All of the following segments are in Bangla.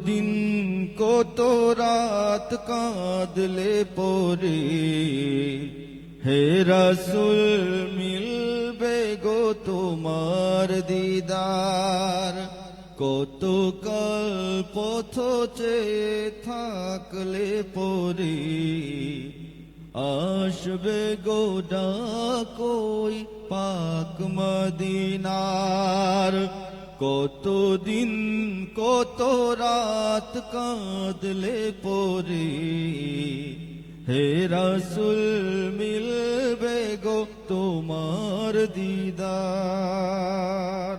দিন কত রাত কাঁদলে পরে হে রাসূল মিলবে গো তোমার দিদার। কত কাল পথ চেয়ে থাকলে পরে আসবে গো ডাকই পাক মদিনার। কত দিন কত রাত কাঁদলে পরে হে রাসূল মিলবে গো তোমার দিদার।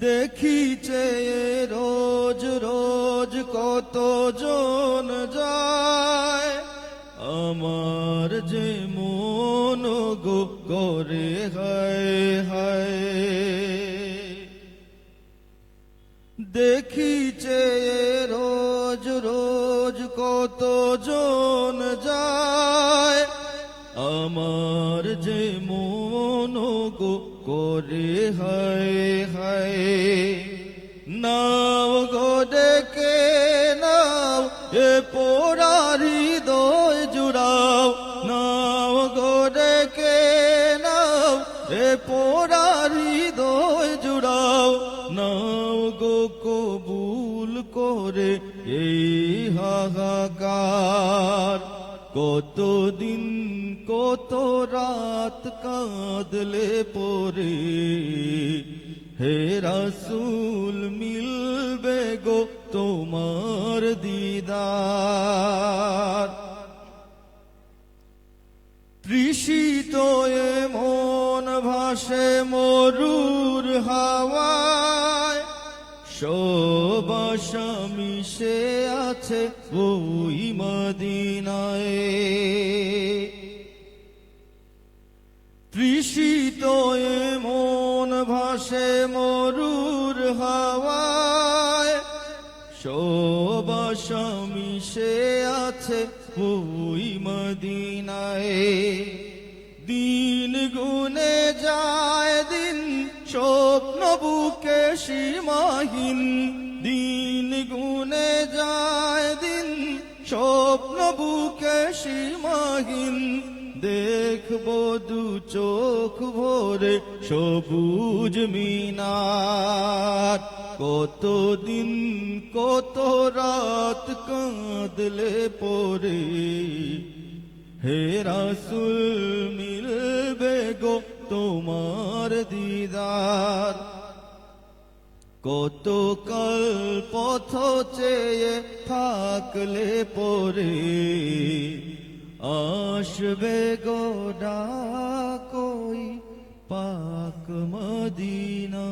দেখিছে রোজ রোজ কত জন যায়, আমার যে মন গো করে হায় হায়। দেখিছে রোজ রোজ কত জন যায়, আমার যে মন গো করে হায় হায়। নাও গো ডেকে নাও এ পোড়া হৃদয় জুড়াও, নাও গো ডেকে নাও এ পোড়া হৃদয় জুড়াও। নাও গো কবুল করে এই হাহাকার। কত দিন কত রাত কাঁদলে পরে হে রাসূল মিলবে গো তোমার দিদার। তৃষিত এ মন ভাসে মরুর হাওয়ায়, সব আশা মিশে আছে ওই মদিনায়। তৃষিত এ মন ভাসে মরুর হাওয়ায়, সব আশা মিশে আছে ওই মদিনায়। দিন গুনে যায় দিন স্বপ্ন বুকে সীমাহীন, দিন গুনে যায় দিন স্বপ্ন বুকে সীমাহীন। দেখবো দু চোখ ভরে সবুজ মিনার। কত দিন কত রাত কাঁদলে পরে হে রাসূল মিলবে গো তোমার দিদার। কত কাল পথ চেয়ে থাকলে পরে আসবে গো ডাকই পাক মদিনা।